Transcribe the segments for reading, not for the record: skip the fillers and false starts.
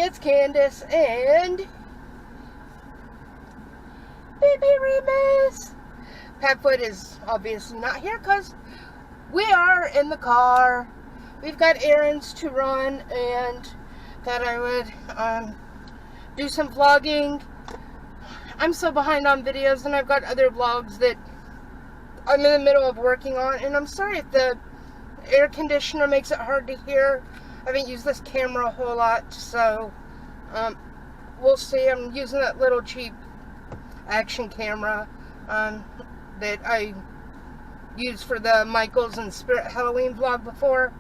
it's Candace and Baby Remus. Padfoot is obviously not here because we are in the car. We've got errands to run and thought I would do some vlogging. I'm so behind on videos and I've got other vlogs that I'm in the middle of working on, and I'm sorry if the air conditioner makes it hard to hear. I haven't used this camera a whole lot, so we'll see. I'm using that little cheap action camera that I used for the Michaels and Spirit Halloween vlog before,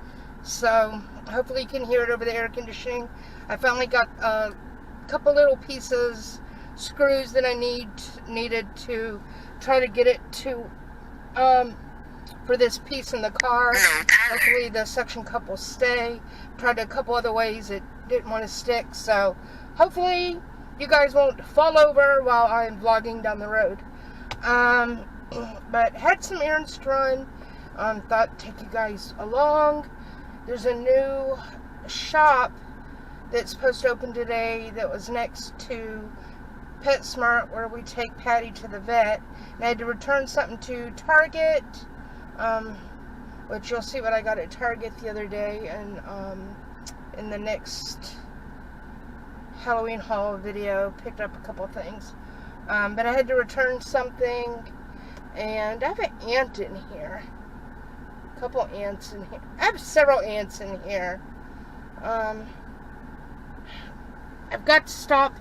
so hopefully you can hear it over the air conditioning. I finally got a couple little pieces, screws that I needed to try to get it to for this piece in the car. Hopefully the suction cup will stay. Tried a couple other ways, it didn't want to stick, so hopefully you guys won't fall over while I'm vlogging down the road. But had some errands to run. Thought I'd take you guys along. There's a new shop that's supposed to open today that was next to PetSmart, where we take Patty to the vet. And I had to return something to Target, which you'll see what I got at Target the other day, and in the next Halloween haul video, picked up a couple things. But I had to return something, and I have an ant in here. A couple ants in here. I have several ants in here. I've got to stop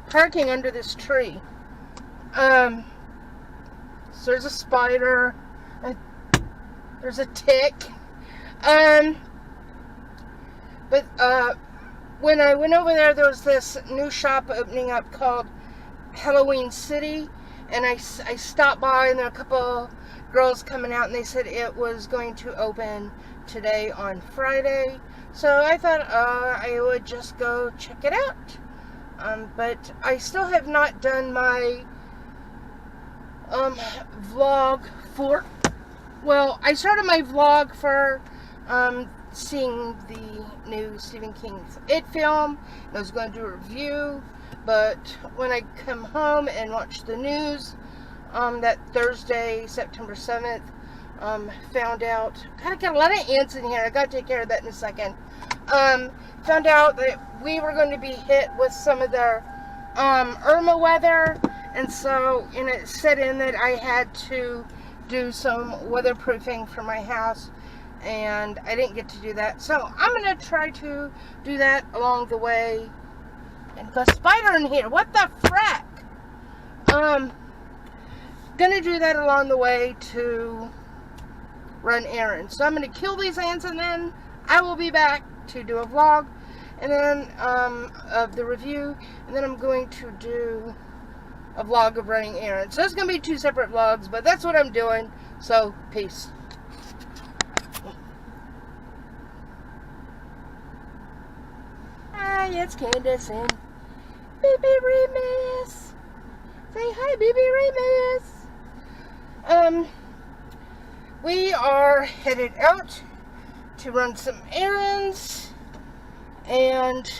parking under this tree. So there's a spider, and there's a tick. But when I went over there was this new shop opening up called Halloween City, and I stopped by, and there were a couple girls coming out, and they said it was going to open today on Friday. So I thought I would just go check it out. But I still have not done my vlog for, well, I started my vlog for seeing the new Stephen King's It film. I was going to do a review, but when I come home and watch the news that Thursday, September 7th, found out, God, I got a lot of ants in here. I got to take care of that in a second. Found out that we were going to be hit with some of the Irma weather, and so it set in that I had to do some weatherproofing for my house, and I didn't get to do that. So I'm going to try to do that along the way. And got a spider in here. What the frack? Gonna do that along the way to run errands. So I'm going to kill these ants, and then I will be back to do a vlog, and then of the review, and then I'm going to do a vlog of running errands. So it's going to be two separate vlogs, but that's what I'm doing. So peace. Hi, it's Candace and Baby Remus. Say hi, Baby Remus. We are headed out to run some errands, and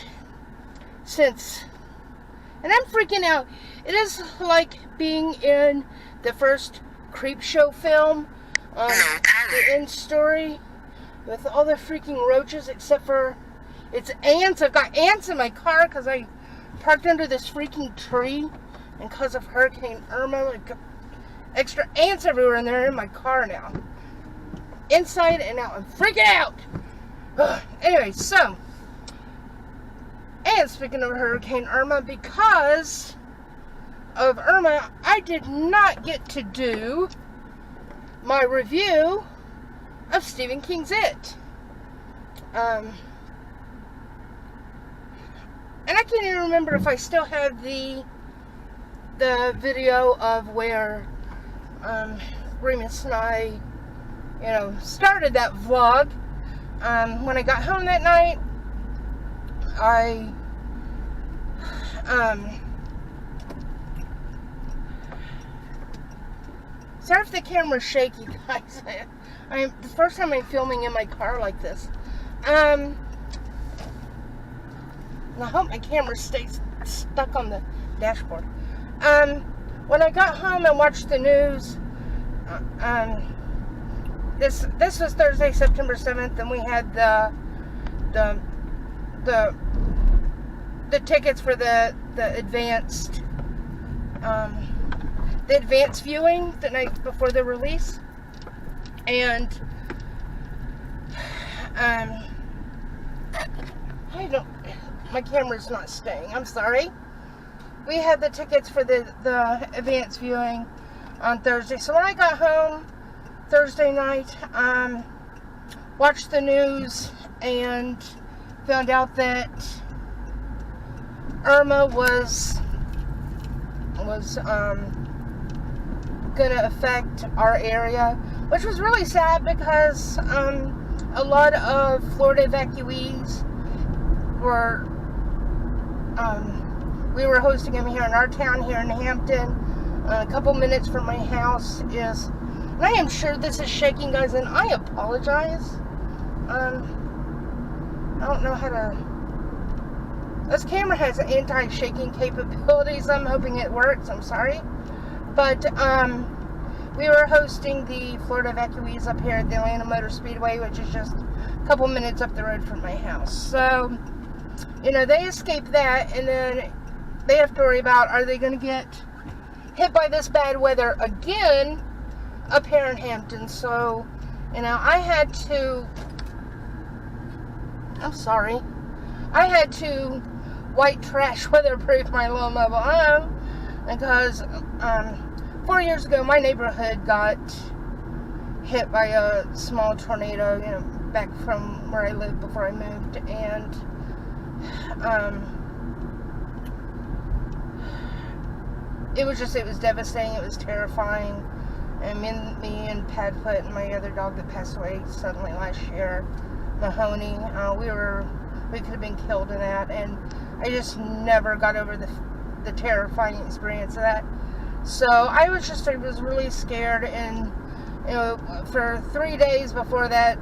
I'm freaking out. It is like being in the first Creepshow film, the end story, with all the freaking roaches, except for it's ants. I've got ants in my car because I parked under this freaking tree, and because of Hurricane Irma, like extra ants everywhere, and they're in my car now, inside and out. I'm freaking out. Anyway, so, and speaking of Hurricane Irma, because of Irma, I did not get to do my review of Stephen King's It. And I can't even remember if I still have the video of where Remus and I, started that vlog. When I got home that night, I sorry if the camera's shaky, guys. The first time I'm filming in my car like this. And I hope my camera stays stuck on the dashboard. When I got home and watched the news, this was Thursday, September 7th, and we had the tickets for the advanced viewing the night before the release, and my camera's not staying. I'm sorry. We had the tickets for the advanced viewing on Thursday. So when I got home Thursday night, watched the news and found out that Irma was gonna affect our area, which was really sad because a lot of Florida evacuees were we were hosting them here in our town here in Hampton. A couple minutes from my house is, and I am sure this is shaking, guys, and I apologize. I don't know how to. This camera has anti-shaking capabilities. I'm hoping it works. I'm sorry. But we were hosting the Florida evacuees up here at the Atlanta Motor Speedway, which is just a couple minutes up the road from my house. So, you know, they escaped that, and then they have to worry about, are they going to get hit by this bad weather again up here in Hampton? So, you know, I had to white trash weatherproof my little mobile home, because 4 years ago my neighborhood got hit by a small tornado, you know, back from where I lived before I moved, and it was devastating. It was terrifying. And me and Padfoot and my other dog that passed away suddenly last year, Mahoney, we could have been killed in that, and I just never got over the terrifying experience of that. So I was really scared, and you know, for 3 days before that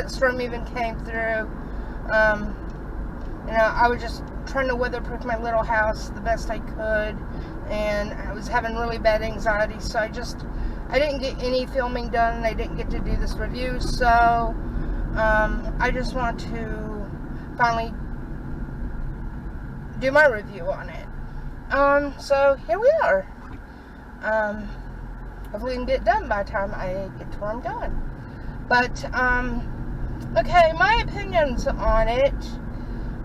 storm even came through, you know, I was just trying to weatherproof my little house the best I could, and I was having really bad anxiety, so I didn't get any filming done, and I didn't get to do this review, so I just want to finally do my review on it. So here we are. Hopefully we can get it done by the time I get to where I'm going. But, okay, my opinions on it.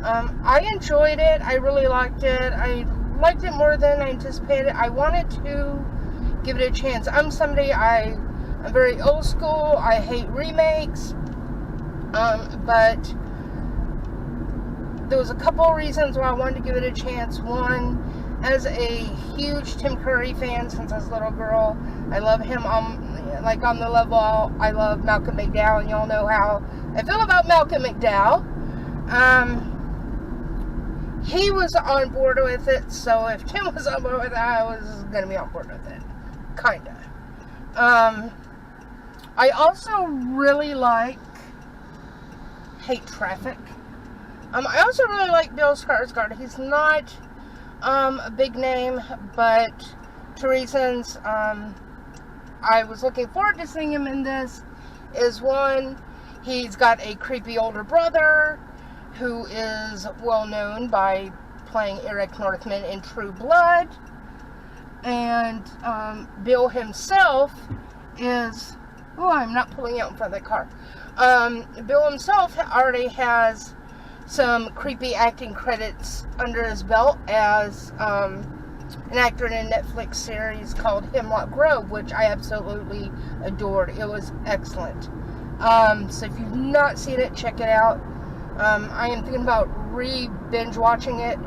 I enjoyed it. I really liked it. I liked it more than I anticipated. I wanted to give it a chance. I'm very old school. I hate remakes. But there was a couple of reasons why I wanted to give it a chance. One, as a huge Tim Curry fan since I was a little girl, I love him on the level I love Malcolm McDowell, and y'all know how I feel about Malcolm McDowell. He was on board with it, so if Tim was on board with it, I was going to be on board with it. Kinda. I also really hate traffic. I also really like Bill Skarsgård. He's not a big name, but two reasons I was looking forward to seeing him in this is, one, he's got a creepy older brother who is well known by playing Eric Northman in True Blood, and Bill himself is, I'm not pulling out in front of the car. Bill himself already has some creepy acting credits under his belt as an actor in a Netflix series called Hemlock Grove, which I absolutely adored. It was excellent. So if you've not seen it, check it out. I am thinking about binge watching it.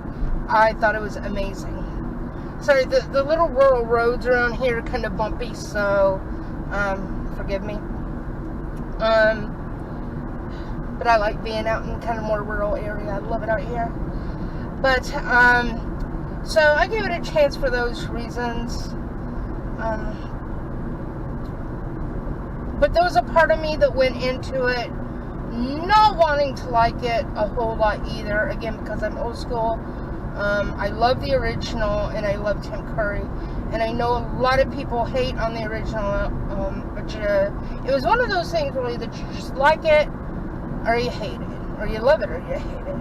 I thought it was amazing. Sorry, the little rural roads around here are kind of bumpy, so forgive me. But I like being out in kind of more rural area. I love it out here. But so I gave it a chance for those reasons. But there was a part of me that went into it not wanting to like it a whole lot either, again, because I'm old school. I love the original, and I love Tim Curry. And I know a lot of people hate on the original, but it was one of those things where either you just like it, or you hate it, or you love it, or you hate it.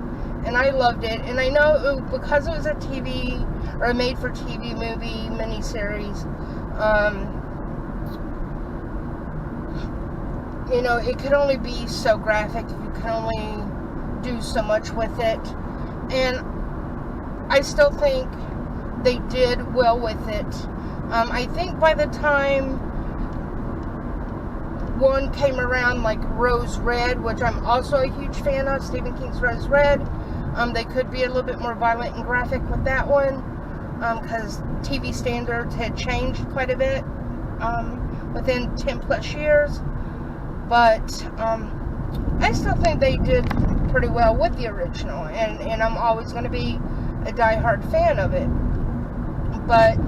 And I loved it, and I know because it was a TV, or a made-for-TV movie, miniseries, you know, it could only be so graphic, you could only do so much with it, and I still think they did well with it. I think by the time one came around, like Rose Red, which I'm also a huge fan of, Stephen King's Rose Red, they could be a little bit more violent and graphic with that one, because TV standards had changed quite a bit within 10 plus years. But I still think they did pretty well with the original, and I'm always going to be a die-hard fan of it. But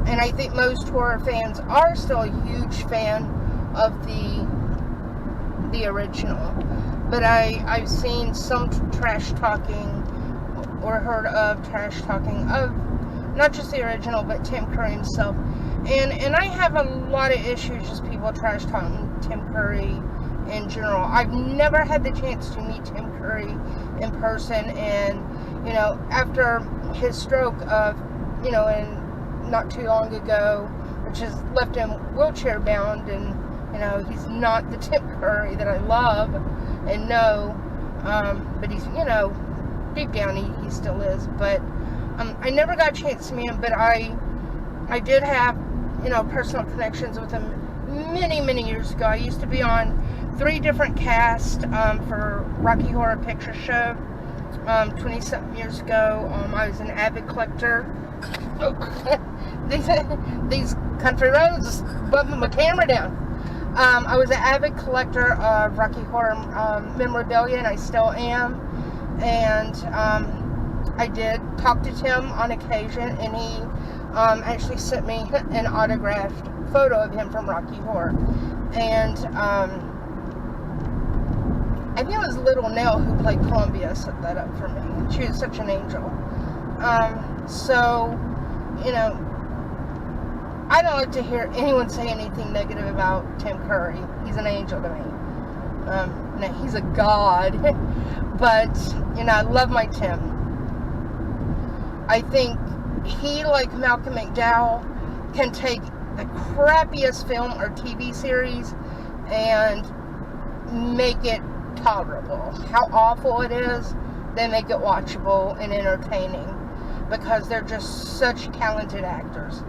and I think most horror fans are still a huge fan of the original. But I've seen some trash talking, or heard of trash talking of not just the original, but Tim Curry himself. And I have a lot of issues just people trash talking Tim Curry in general. I've never had the chance to meet Tim Curry in person, and you know, after his stroke of, you know, and not too long ago, which has left him wheelchair bound, and you know, he's not the Tim Curry that I love and know, but he's, you know, deep down he still is. But I never got a chance to meet him, but I did have, you know, personal connections with him many years ago. I used to be on 3 different casts for Rocky Horror Picture Show 20-something years ago. I was an avid collector. These country roads just bumping my camera down. I was an avid collector of Rocky Horror memorabilia, and I still am. And I did talk to Tim on occasion, and he actually sent me an autographed photo of him from Rocky Horror. And I think it was Little Nell who played Columbia set that up for me. She was such an angel. So, you know, I don't like to hear anyone say anything negative about Tim Curry. He's an angel to me. No, he's a god. But, you know, I love my Tim. I think he, like Malcolm McDowell, can take the crappiest film or TV series and make it tolerable. How awful it is, they make it watchable and entertaining, because they're just such talented actors.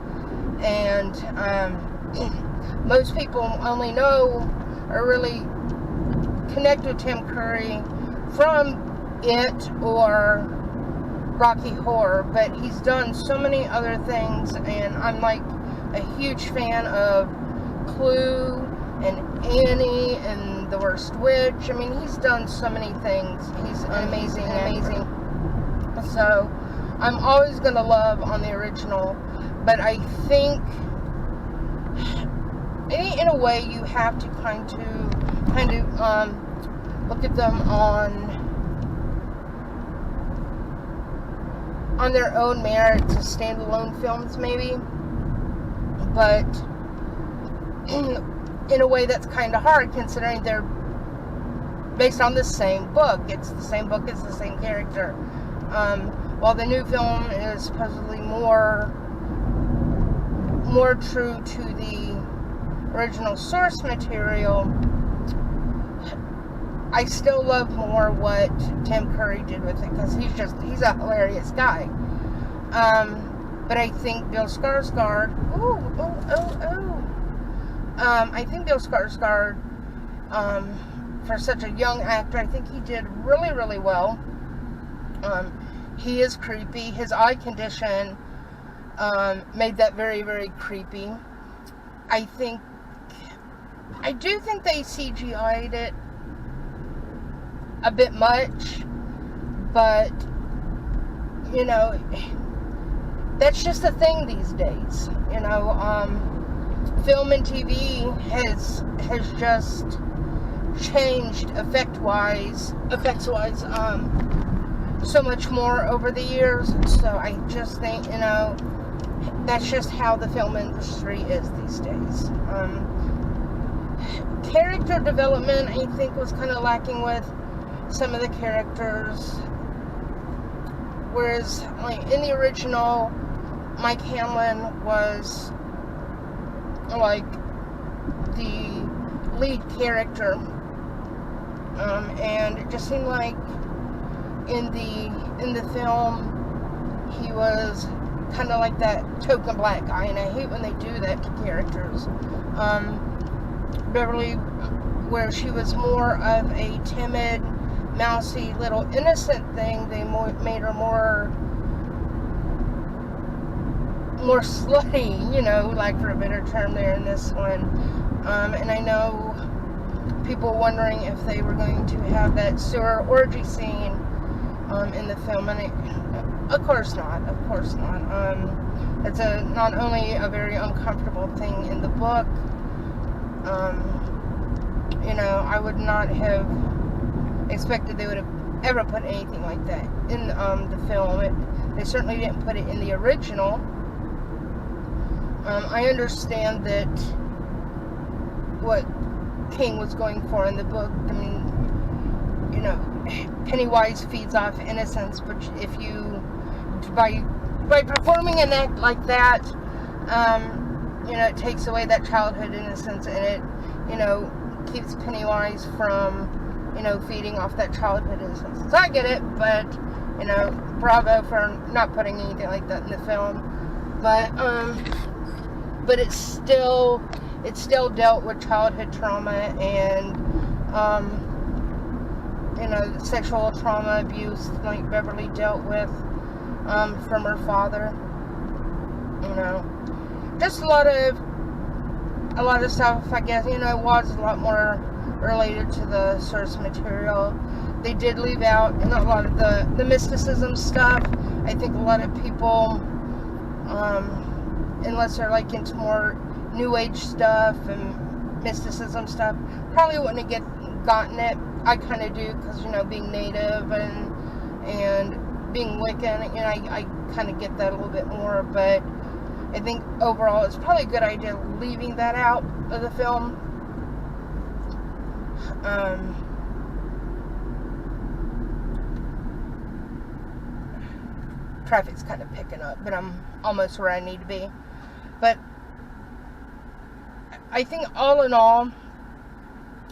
And most people only know or really connect with Tim Curry from It or Rocky Horror, but he's done so many other things, and I'm like a huge fan of Clue and Annie and The Worst Witch. I mean, he's done so many things. He's amazing. So I'm always gonna love on the original, but I think in a way you have to kind of look at them on their own merits as standalone films, maybe. But in a way that's kind of hard, considering they're based on the same book. It's the same book, it's the same character. While the new film is supposedly more true to the original source material, I still love more what Tim Curry did with it, because he's a hilarious guy. But I think Bill Skarsgård, I think Bill Skarsgård, for such a young actor, I think he did really well. He is creepy. His eye condition made that very creepy. I do think they CGI'd it a bit much, but you know, that's just a thing these days. You know, film and TV has just changed effects-wise, so much more over the years. So I just think, that's just how the film industry is these days. Character development, I think, was kind of lacking with some of the characters. Whereas, like, in the original, Mike Hamlin was, like, the lead character. And it just seemed like in the film, he was kind of like that token black guy, and I hate when they do that to characters. Beverly, where she was more of a timid, mousy, little innocent thing, they made her more slutty, like, for a better term there in this one. And I know people wondering if they were going to have that sewer orgy scene in the film, and of course not. It's not only a very uncomfortable thing in the book. I would not have expected they would have ever put anything like that in the film. They certainly didn't put it in the original. I understand that what King was going for in the book. I mean, Pennywise feeds off innocence, but if you, by performing an act like that, it takes away that childhood innocence, and it, keeps Pennywise from, feeding off that childhood innocence. So I get it, but, bravo for not putting anything like that in the film. But it still dealt with childhood trauma and, sexual trauma, abuse, like Beverly dealt with, from her father. Just a lot of stuff, I guess, was a lot more related to the source material. They did leave out, a lot of the mysticism stuff. I think a lot of people, unless they're like into more New Age stuff and mysticism stuff, probably wouldn't have gotten it. I kind of do, because, being Native and being Wiccan, I kind of get that a little bit more, but I think overall it's probably a good idea leaving that out of the film. Traffic's kind of picking up, but I'm almost where I need to be. But I think all in all,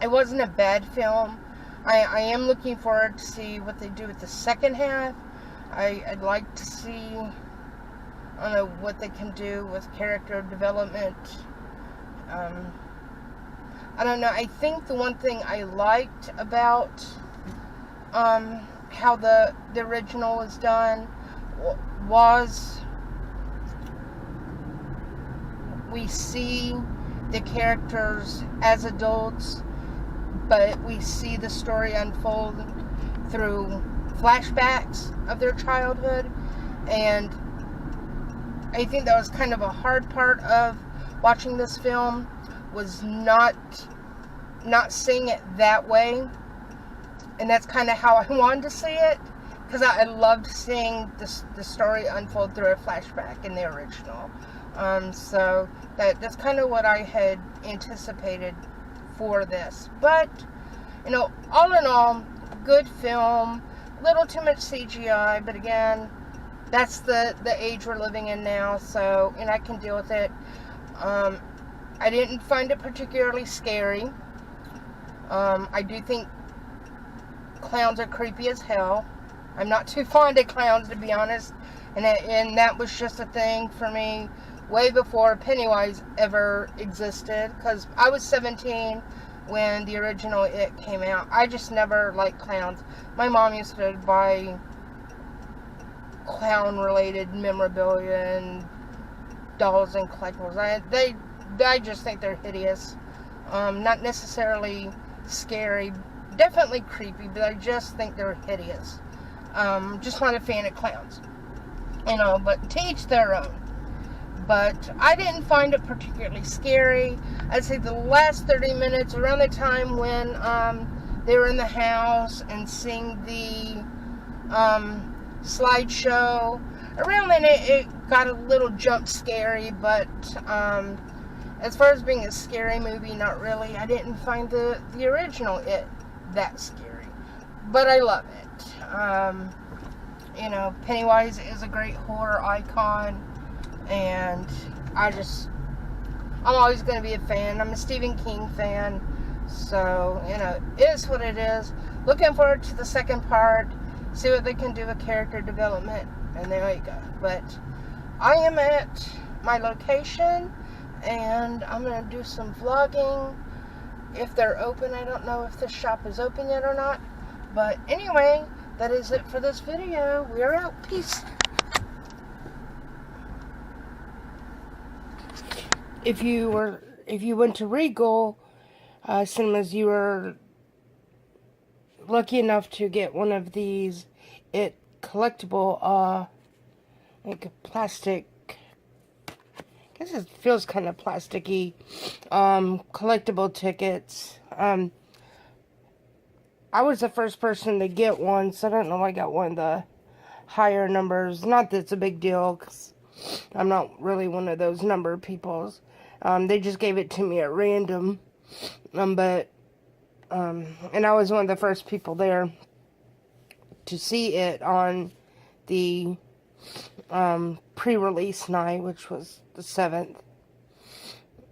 it wasn't a bad film. I am looking forward to see what they do with the second half. I'd like to see, what they can do with character development. I don't know. I think the one thing I liked about how the original was done was we see the characters as adults, but we see the story unfold through flashbacks of their childhood, and I think that was kind of a hard part of watching this film, was not seeing it that way, and that's kind of how I wanted to see it, because I loved seeing the story unfold through a flashback in the original. So that's kind of what I had anticipated for this. But, all in all, good film. A little too much CGI, but again, that's the age we're living in now, so, I can deal with it. I didn't find it particularly scary. I do think clowns are creepy as hell. I'm not too fond of clowns, to be honest, and that was just a thing for me way before Pennywise ever existed, because I was 17 when the original It came out. I just never liked clowns. My mom used to buy clown-related memorabilia and dolls and collectibles. I just think they're hideous. Not necessarily scary, definitely creepy, but I just think they're hideous. Just not a fan of clowns. But to each their own. but I didn't find it particularly scary. I'd say the last 30 minutes, around the time when they were in the house and seeing the slideshow, around then it got a little jump scary, but as far as being a scary movie, not really. I didn't find the original It that scary, but I love it. You know, Pennywise is a great horror icon, and I'm always going to be a fan. I'm a Stephen King fan, so, you know, it is what it is. Looking forward to the second part, see what they can do with character development, and there you go. But I am at my location, and I'm going to do some vlogging if they're open. I don't know if the shop is open yet or not, but anyway, that is it for this video. We're out. Peace. If you went to Regal Cinemas, you were lucky enough to get one of these It collectible like plastic, I guess it feels kind of plasticky, collectible tickets. I was the first person to get one, so I don't know if I got one of the higher numbers. Not that it's a big deal, because I'm not really one of those number peoples. They just gave it to me at random. And I was one of the first people there to see it on the pre-release night, which was the 7th.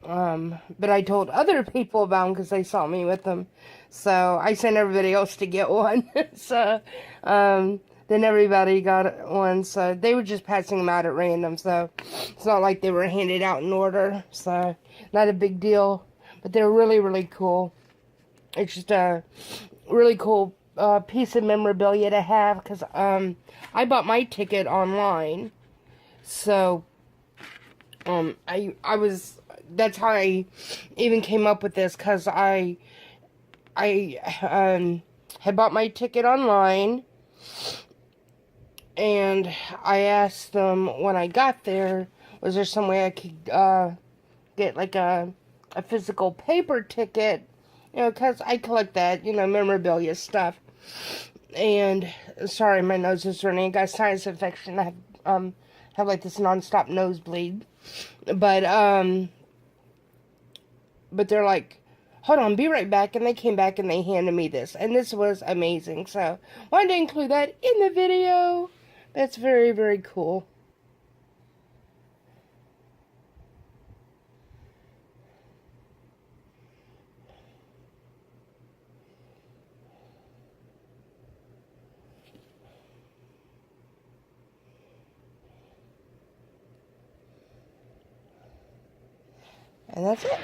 But I told other people about them because they saw me with them. So I sent everybody else to get one. So then everybody got one. So they were just passing them out at random. So it's not like they were handed out in order. So not a big deal. But they're really, really cool. It's just a really cool piece of memorabilia to have. Because I bought my ticket online. So that's how I even came up with this, because I had bought my ticket online, and I asked them when I got there, was there some way I could get like a physical paper ticket, you know, because I collect that, you know, memorabilia stuff. And sorry, my nose is running. I got a sinus infection. I have like this non-stop nosebleed, but they're like, hold on, be right back. And they came back and they handed me this. And this was amazing. So, wanted to include that in the video. That's very, very cool. And that's it.